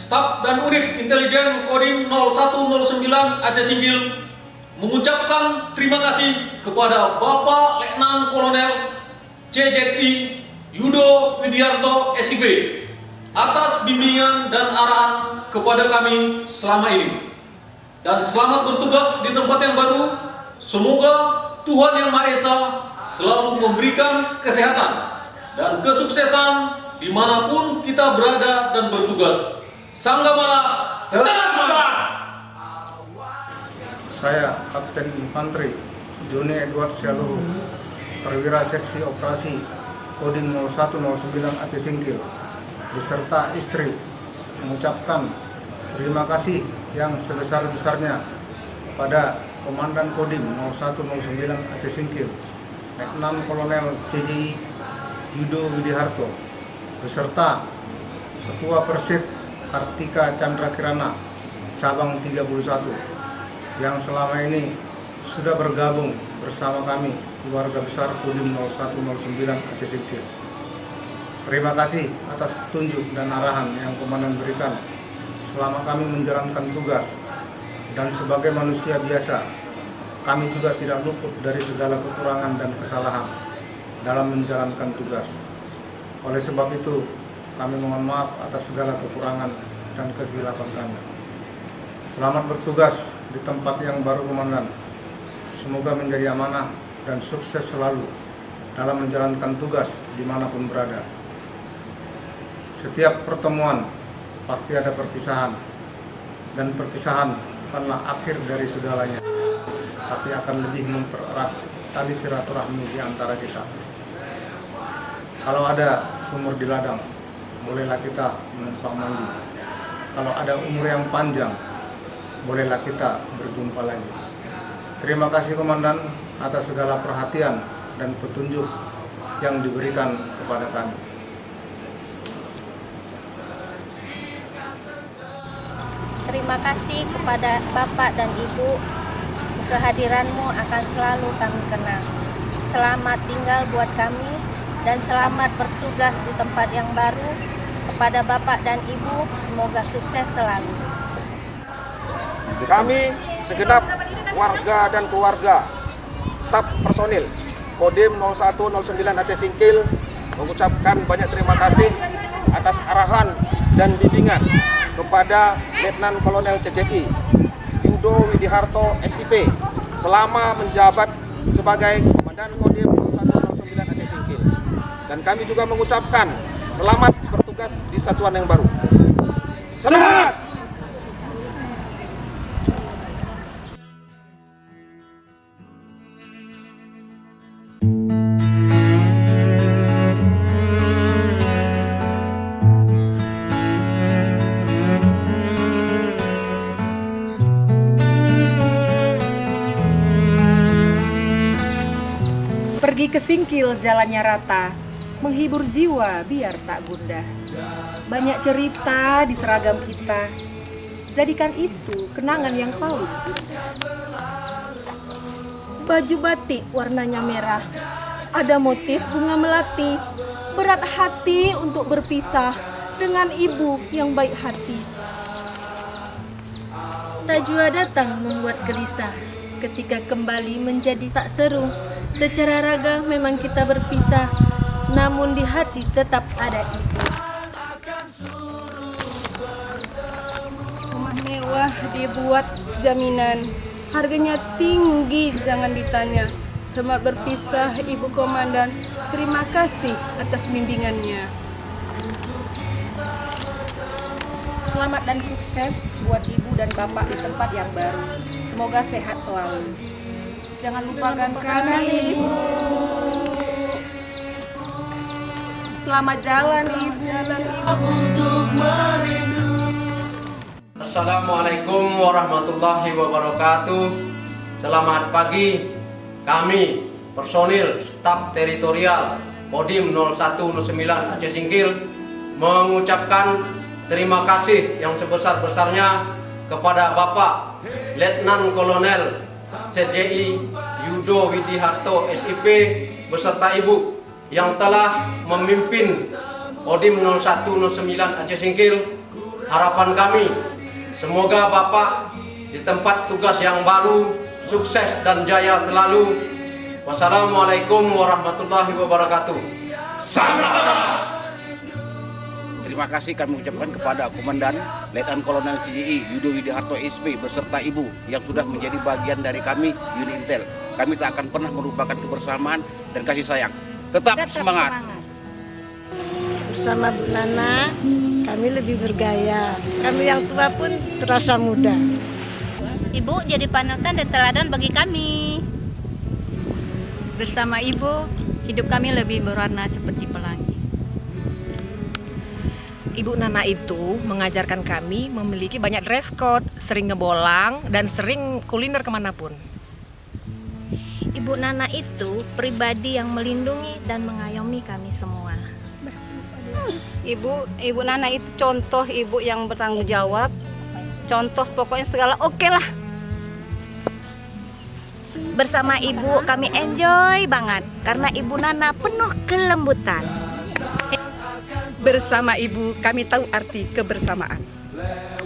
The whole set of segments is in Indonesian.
Staf dan Unit Intelijen Kodim 0109 Aceh Singgil mengucapkan terima kasih kepada Bapak Letnan Kolonel CZI Yudo Widiarto SIP atas bimbingan dan arahan kepada kami selama ini. Dan selamat bertugas di tempat yang baru. Semoga Tuhan Yang Maha Esa selalu memberikan kesehatan dan kesuksesan dimanapun kita berada dan bertugas. Sanggamala tetap semangat! Saya Kapten Infanteri Joni Edward Syaluhu, Perwira Seksi Operasi Kodim 0109 Aceh Singkil, beserta istri mengucapkan terima kasih yang sebesar-besarnya kepada Komandan Kodim 0109 Aceh Singkil, Letnan Kolonel CZI Yudo Widiharto, beserta Ketua Persit Kartika Chandra Kirana, Cabang 31, yang selama ini sudah bergabung bersama kami, keluarga besar Kodim 0109 Aceh Singkil. Terima kasih atas petunjuk dan arahan yang Komandan berikan selama kami menjalankan tugas. Dan sebagai manusia biasa, kami juga tidak luput dari segala kekurangan dan kesalahan dalam menjalankan tugas. Oleh sebab itu, kami mohon maaf atas segala kekurangan dan kekhilafan kami. Selamat bertugas di tempat yang baru, Komandan. Semoga menjadi amanah dan sukses selalu dalam menjalankan tugas dimanapun berada. Setiap pertemuan pasti ada perpisahan, dan perpisahan bukanlah akhir dari segalanya, tapi akan lebih mempererat tali silaturahmi di antara kita. Kalau ada sumur di ladang, bolehlah kita menumpang mandi. Kalau ada umur yang panjang, bolehlah kita berjumpa lagi. Terima kasih Komandan atas segala perhatian dan petunjuk yang diberikan kepada kami. Terima kasih kepada Bapak dan Ibu, kehadiranmu akan selalu kami kenang. Selamat tinggal buat kami dan selamat bertugas di tempat yang baru. Kepada Bapak dan Ibu, semoga sukses selalu. Kami segenap warga dan keluarga, staf personil Kodim 0109 Aceh Singkil mengucapkan banyak terima kasih atas arahan dan bimbingan kepada Letnan Kolonel CZI Yudo Widiharto SIP selama menjabat sebagai Komandan Kodim 0109 Aceh Singkil. Dan kami juga mengucapkan selamat bertugas di satuan yang baru. Semangat! Pergi ke Singkil jalannya rata, menghibur jiwa biar tak gundah. Banyak cerita di seragam kita, jadikan itu kenangan yang paut. Baju batik warnanya merah, ada motif bunga melati. Berat hati untuk berpisah dengan ibu yang baik hati. Tajwa datang membuat gelisah, ketika kembali menjadi tak seru. Secara raga memang kita berpisah, namun di hati tetap ada ibu. Rumah mewah dibuat jaminan, harganya tinggi jangan ditanya. Selamat berpisah Ibu Komandan, terima kasih atas bimbingannya. Selamat dan sukses buat Ibu dan Bapak di tempat yang baru. Semoga sehat selalu. Jangan lupakan kami, Ibu. Selamat jalan, Ibu. Assalamualaikum warahmatullahi wabarakatuh. Selamat pagi. Kami personil staf teritorial Kodim 0109 Aceh Singkil mengucapkan terima kasih yang sebesar-besarnya kepada Bapak Letnan Kolonel CZI Yudo Widiharto SIP beserta Ibu yang telah memimpin Kodim 0109 Aceh Singkil harapan kami, semoga Bapak di tempat tugas yang baru sukses dan jaya selalu. Wassalamualaikum warahmatullahi wabarakatuh. Terima kasih kami ucapkan kepada Komandan Letnan Kolonel CJI Yudo Widiharto SP beserta Ibu yang sudah menjadi bagian dari kami unit Intel. Kami tak akan pernah melupakan kebersamaan dan kasih sayang. Tetap semangat. Bersama Bu Nana, kami lebih bergaya. Kami yang tua pun terasa muda. Ibu jadi panutan dan teladan bagi kami. Bersama Ibu, hidup kami lebih berwarna seperti pelangi. Ibu Nana itu mengajarkan kami memiliki banyak dress code, sering ngebolang, dan sering kuliner kemanapun. Ibu Nana itu pribadi yang melindungi dan mengayomi kami semua. Ibu Nana itu contoh ibu yang bertanggung jawab. Contoh pokoknya segala oke lah. Bersama ibu kami enjoy banget karena Ibu Nana penuh kelembutan. Bersama Ibu kami tahu arti kebersamaan.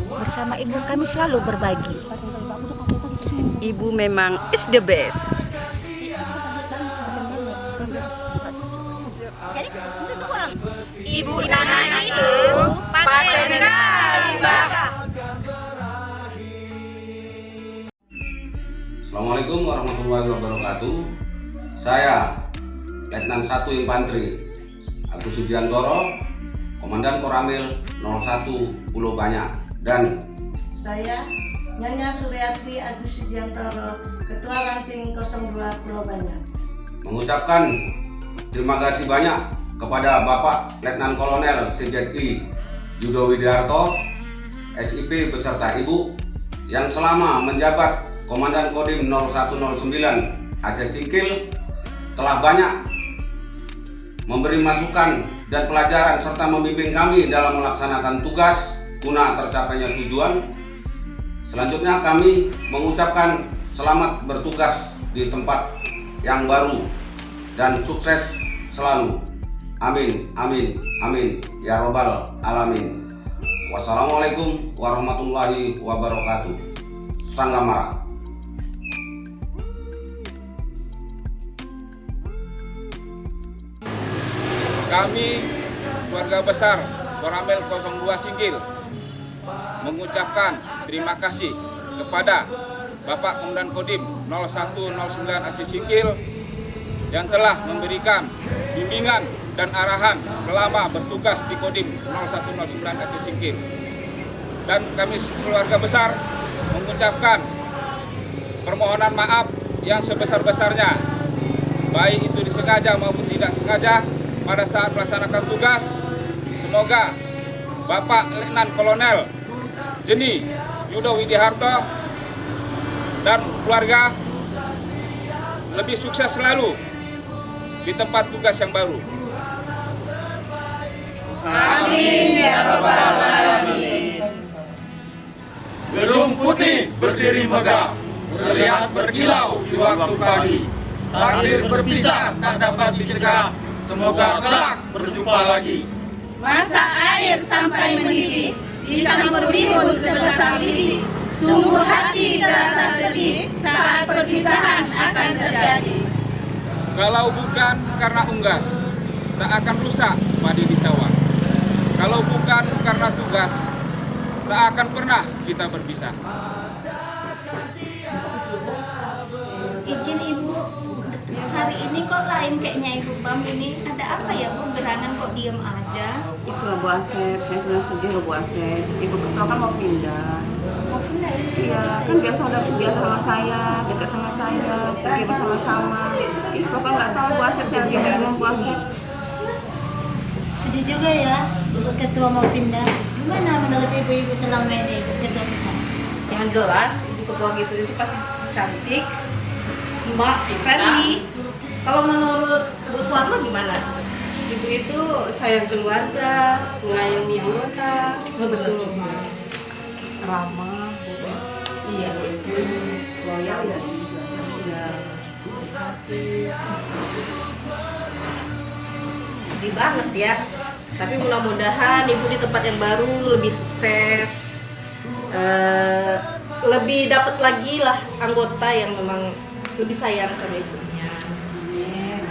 Bersama ibu kami selalu berbagi. Ibu memang is the best. Ibu Nana itu Patendra Limbah. Assalamualaikum warahmatullahi wabarakatuh. Saya Letnan 1 Infanteri Agus Sugiantoro, Komandan Koramil 01 Pulau Banyak, dan Saya Nyonya Suryati Agus Sugiantoro, Ketua Ranting 02 Pulau Banyak. mengucapkan terima kasih banyak kepada Bapak Letnan Kolonel CJI Yudo Widiharto SIP beserta Ibu yang selama menjabat Komandan Kodim 0109 Aceh Singkil telah banyak memberi masukan dan pelajaran serta membimbing kami dalam melaksanakan tugas guna tercapainya tujuan. Selanjutnya kami mengucapkan selamat bertugas di tempat yang baru dan sukses selalu. Amin, amin, amin, ya robbal alamin. Wassalamualaikum warahmatullahi wabarakatuh. Sanggamara. Kami keluarga besar Koramil 02 Singkil mengucapkan terima kasih kepada Bapak Komandan Kodim 0109 Aceh Singkil yang telah memberikan bimbingan dan arahan selama bertugas di Kodim 0109 Aceh Singkil. Dan kami keluarga besar mengucapkan permohonan maaf yang sebesar-besarnya, baik itu disengaja maupun tidak sengaja pada saat melaksanakan tugas. Semoga Bapak Letnan Kolonel Jeni Yudo Widiharto dan keluarga lebih sukses selalu di tempat tugas yang baru. Amin ya rabbal alamin. Gedung putih berdiri megah, terlihat berkilau di waktu pagi. Takdir berpisah tak dapat dicegah, semoga kelak berjumpa lagi. Masa air sampai mendidih, dicampur bihun sebesar lidi. Sungguh hati terasa sedih saat perpisahan akan terjadi. Kalau bukan karena unggas, tak akan rusak padi di sawah. Kalau bukan karena tugas, tak akan pernah kita berpisah. Izin Ibu, hari ini kok lain kayaknya Ibu Bam ini. Ada apa ya Bu? Gerangan kok diem aja? Itu Bu Asep, saya sebenarnya sedih loh Bu Asep. Ibu ketua kan mau pindah. Mau pindah ya? Iya, kan biasa udah biasa sama saya, dekat sama saya, pergi bersama-sama. Ibu pokoknya nggak tahu Bu Asep, saya lagi bingung Bu Asep. Sedih juga ya, Ibu Ketua mau pindah. Gimana menurut Ibu-Ibu selama ini Ibu Ketua kita? Yang jelas, Ibu ketua gitu itu pasti cantik, smart, friendly. Kalau menurut Bu Suwarno gimana? Ibu itu sayang keluarga, mengayomi anggota, betul, ramah, iya, loyal ya. Iya. Sedih banget ya. Tapi mudah-mudahan Ibu di tempat yang baru lebih sukses, lebih dapat lagi lah anggota yang memang lebih sayang sama ibunya.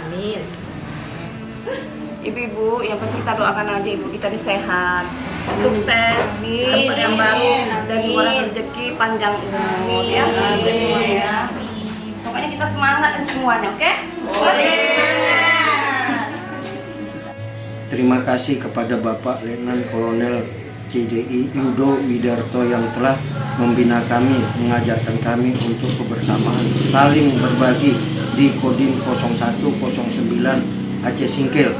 Amin. Ibu-ibu, yang penting kita doakan aja ibu kita sehat, sukses, tempat yang baru, dan murah rezeki, panjang umur ya. Semuanya. Pokoknya kita semangat semuanya, oke? Terima kasih kepada Bapak Letnan Kolonel CJI Yudo Widarto yang telah membina kami, mengajarkan kami untuk kebersamaan, saling berbagi di Kodim 0109 Aceh Singkil.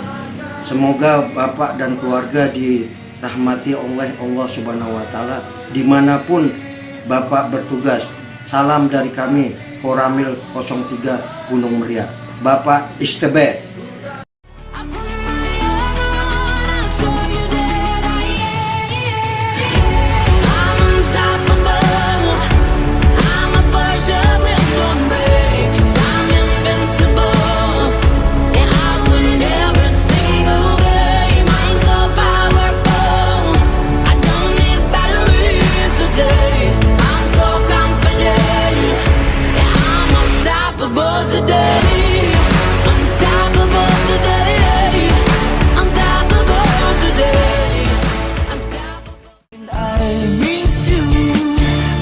Semoga Bapak dan keluarga dirahmati oleh Allah Subhanahu wa Ta'ala dimanapun Bapak bertugas. Salam dari kami, Koramil 03 Gunung Meriah. Bapak Istebe.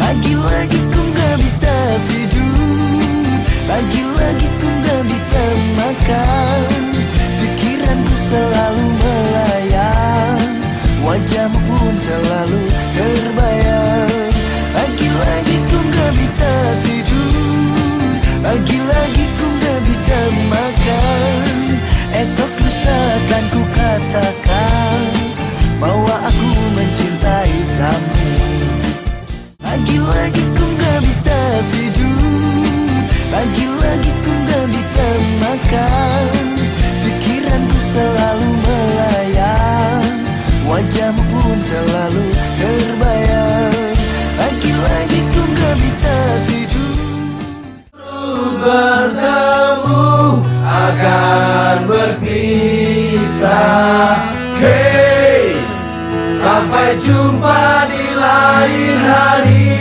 Lagi-lagi ku gak bisa tidur, lagi-lagi ku gak bisa makan. Pikiranku selalu melayang, wajahmu pun selalu terbayang. Lagi-lagi ku gak bisa tidur, lagi-lagi ku gak bisa makan. Esok lusa akan ku katakan bahwa aku mencintai kamu. Lagi-lagi ku gak bisa tidur, lagi-lagi ku gak bisa makan. Pikiranku selalu melayang, wajahmu pun selalu terbayang. Lagi-lagi ku gak bisa tidur. Bertemu akan berpisah. Hey, sampai jumpa di lain hari.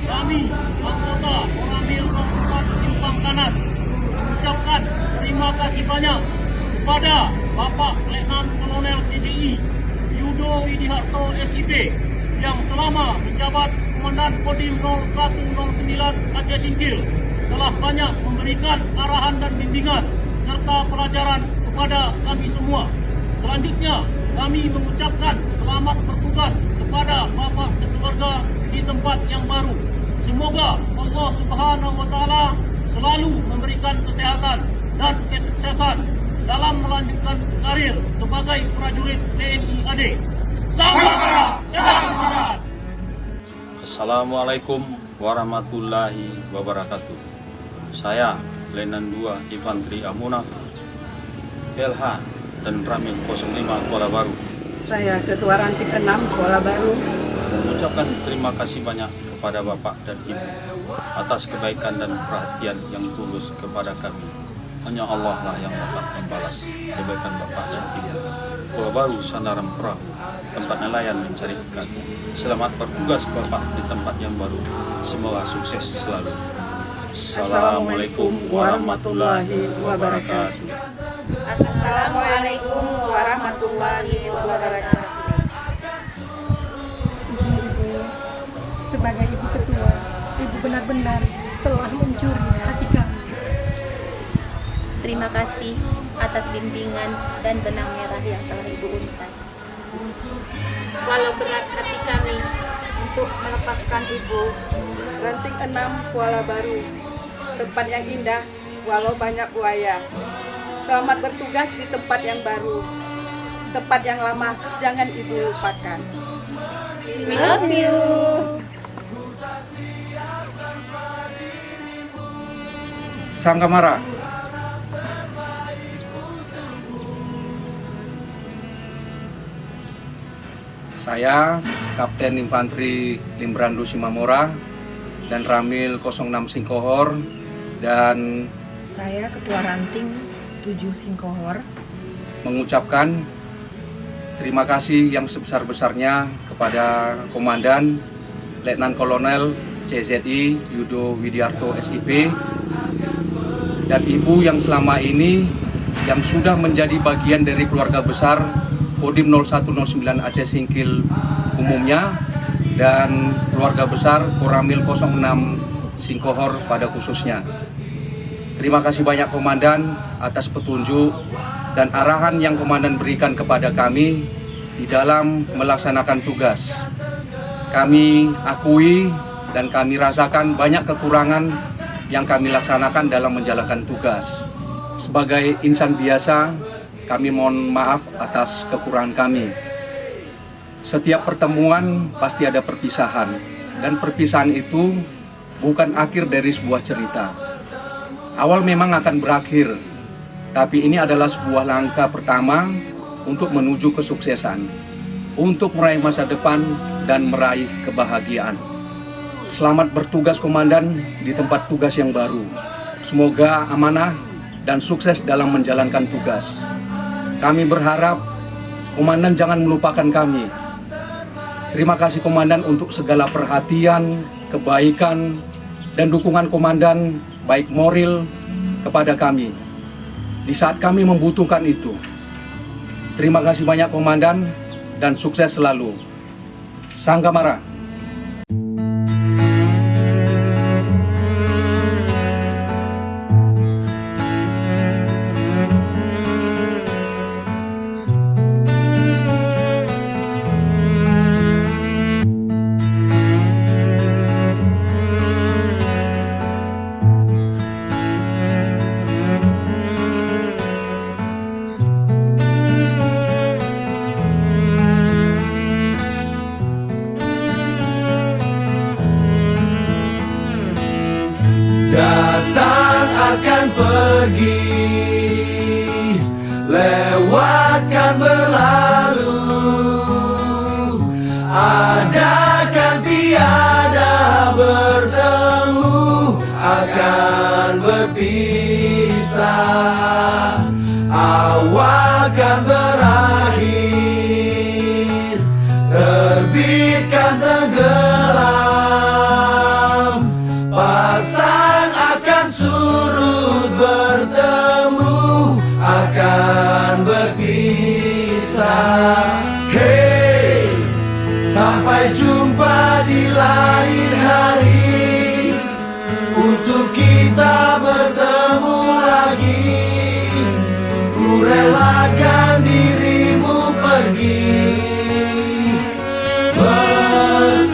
Kami, anggota Koramil 04 Simpang Kanan, mengucapkan terima kasih banyak kepada Bapak Letnan Kolonel CJI Yudo Widiharto SIP yang selama menjabat Komandan Kodim 0109 Aceh Singkil telah banyak memberikan arahan dan bimbingan serta pelajaran kepada kami semua. Selanjutnya, kami mengucapkan selamat bertugas kepada Bapak sekeluarga di tempat yang baru. Semoga Allah Subhanahu wa Ta'ala selalu memberikan kesehatan dan kesuksesan dalam melanjutkan karir sebagai prajurit TNI AD. Salam sehat. Assalamualaikum warahmatullahi wabarakatuh. Saya Letnan 2 Infanteri Amunah LH dan Ramil 05 Kuala Baru. Saya Ketua Ranting 6 Kuala Baru. Mengucapkan terima kasih banyak kepada Bapak dan Ibu atas kebaikan dan perhatian yang tulus kepada kami. Hanya Allah lah yang dapat membalas kebaikan Bapak dan Ibu. Kuala Baru Sandaran Perahu, tempat nelayan mencari ikan. Selamat bertugas Bapak di tempat yang baru. Semoga sukses selalu. Assalamualaikum warahmatullahi wabarakatuh. Assalamualaikum warahmatullahi wabarakatuh. Izin Ibu, sebagai Ibu Ketua, Ibu benar-benar telah mencuri hati kami. Terima kasih atas bimbingan dan benang merah yang telah Ibu untai. Walau berat hati kami untuk melepaskan Ibu, Ranting 6 Kuala Baru, tempat yang indah walau banyak buaya. Selamat bertugas di tempat yang baru. Tempat yang lama jangan Ibu lupakan. We love you. Sangkamara. Saya Kapten Infanteri Limbrandu Simamora dan Ramil 06 Singkohor dan Saya Ketua Ranting 7 Singkohor mengucapkan terima kasih yang sebesar-besarnya kepada Komandan Letnan Kolonel CZI Yudo Widiarto SIP dan Ibu yang selama ini yang sudah menjadi bagian dari keluarga besar Kodim 0109 Aceh Singkil umumnya dan keluarga besar Koramil 06 Singkohor pada khususnya. Terima kasih banyak Komandan atas petunjuk dan arahan yang Komandan berikan kepada kami di dalam melaksanakan tugas. Kami akui dan kami rasakan banyak kekurangan yang kami laksanakan dalam menjalankan tugas. Sebagai insan biasa, kami mohon maaf atas kekurangan kami. Setiap pertemuan pasti ada perpisahan, dan perpisahan itu bukan akhir dari sebuah cerita. Awal memang akan berakhir, tapi ini adalah sebuah langkah pertama untuk menuju kesuksesan, untuk meraih masa depan dan meraih kebahagiaan. Selamat bertugas Komandan di tempat tugas yang baru. Semoga amanah dan sukses dalam menjalankan tugas. Kami berharap Komandan jangan melupakan kami. Terima kasih Komandan untuk segala perhatian, kebaikan, dan dukungan Komandan baik moral kepada kami di saat kami membutuhkan itu. Terima kasih banyak Komandan dan sukses selalu. Sanggamara. Datang akan pergi, lewatkan berlalu, adakan tiada bertemu, akan berpisah, awalkan berakhir, terbitkan tenggelam, pasang akan surut bertemu, akan berpisah. Hey, sampai jumpa di lain hari, untuk kita bertemu lagi. Ku relakan dirimu pergi, meskipun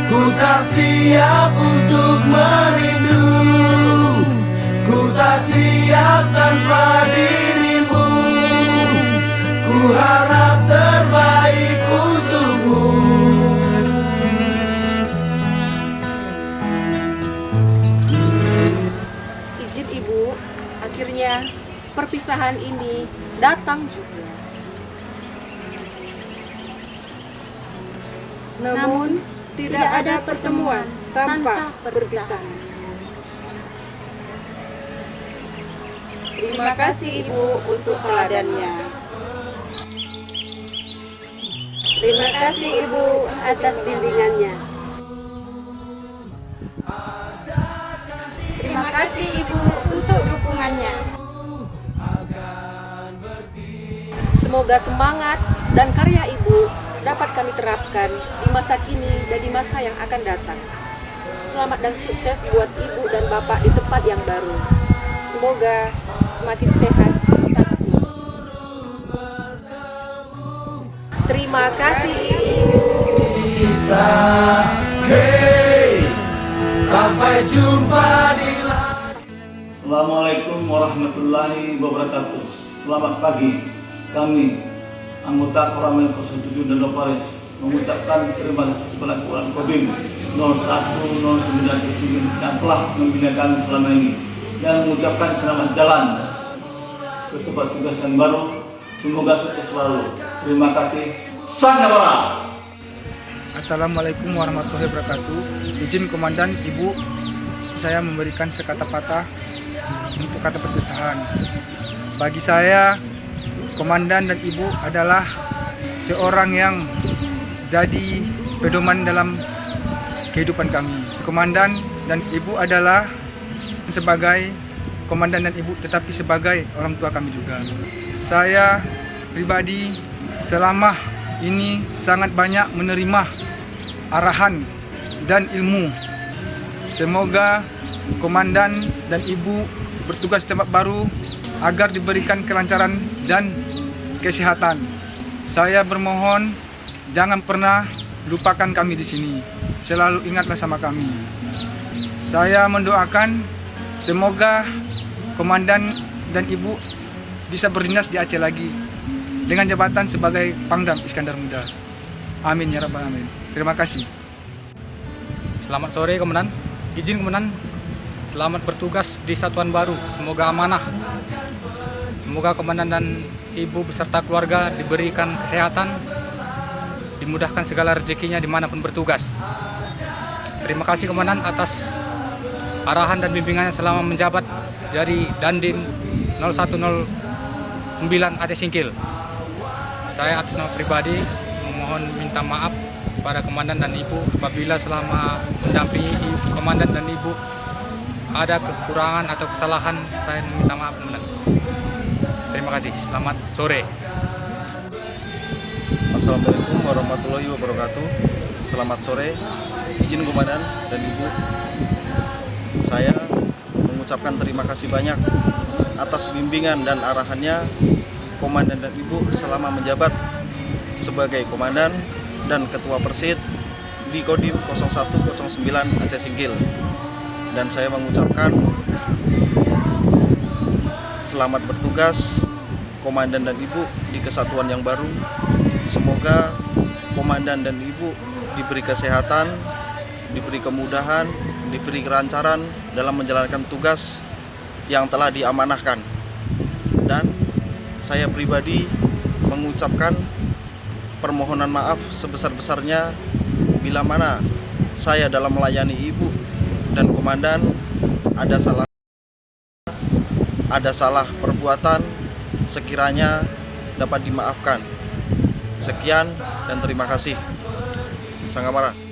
ku tak siap untuk merindu, ku tak siap tanpa dirimu, ku harap terbaik untukmu. Izin Ibu, akhirnya perpisahan ini datang juga. Namun tidak ada pertemuan tanpa perpisahan. Terima kasih Ibu untuk teladannya. Terima kasih Ibu atas bimbingannya. Terima kasih Ibu untuk dukungannya. Semoga semangat dan karya Ibu dapat kami terapkan di masa kini dan di masa yang akan datang. Selamat dan sukses buat Ibu dan Bapak di tempat yang baru. Semoga semakin sehat. Terima kasih Ibu. Hey, sampai jumpa di Assalamualaikum warahmatullahi wabarakatuh. Selamat pagi. Kami anggota Koramil 07 dan Paris mengucapkan terima kasih kepada Kodim 0109 yang telah membina kami selama ini dan mengucapkan selamat jalan ke tempat tugas yang baru. Semoga sukses selalu. Terima kasih. Sanggamara. Assalamualaikum warahmatullahi wabarakatuh. Izin Komandan, Ibu, saya memberikan sekata patah untuk kata perpisahan. Bagi saya, komandan dan ibu adalah seorang yang jadi pedoman dalam kehidupan kami. Komandan dan ibu adalah sebagai komandan dan ibu, tetapi sebagai orang tua kami juga. Saya pribadi selama ini sangat banyak menerima arahan dan ilmu. Semoga komandan dan ibu bertugas di tempat baru agar diberikan kelancaran dan kesehatan. Saya bermohon jangan pernah lupakan kami di sini. Selalu ingatlah sama kami. Saya mendoakan semoga komandan dan ibu bisa berdinas di Aceh lagi dengan jabatan sebagai Pangdam Iskandar Muda. Amin ya rabbal alamin. Terima kasih. Selamat sore Komandan. Izin Komandan, selamat bertugas di satuan baru. Semoga amanah. Semoga Komandan dan Ibu beserta keluarga diberikan kesehatan, dimudahkan segala rezekinya dimanapun bertugas. Terima kasih Komandan atas arahan dan bimbingannya selama menjabat jadi Dandim 0109 Aceh Singkil. Saya atas nama pribadi memohon minta maaf kepada Komandan dan Ibu apabila selama mendampingi Komandan dan Ibu ada kekurangan atau kesalahan. Saya meminta maaf Komandan. Terima kasih. Selamat sore. Assalamualaikum warahmatullahi wabarakatuh. Selamat sore. Izin Komandan dan Ibu, saya mengucapkan terima kasih banyak atas bimbingan dan arahannya Komandan dan Ibu selama menjabat sebagai Komandan dan Ketua Persid di Kodim 0109 Aceh Singkil. Dan saya mengucapkan selamat bertugas Komandan dan Ibu di kesatuan yang baru. Semoga Komandan dan Ibu diberi kesehatan, diberi kemudahan, diberi kelancaran dalam menjalankan tugas yang telah diamanahkan. Dan saya pribadi mengucapkan permohonan maaf sebesar-besarnya bila mana saya dalam melayani Ibu dan Komandan ada salah perbuatan, sekiranya dapat dimaafkan. Sekian dan terima kasih. Sangat marah.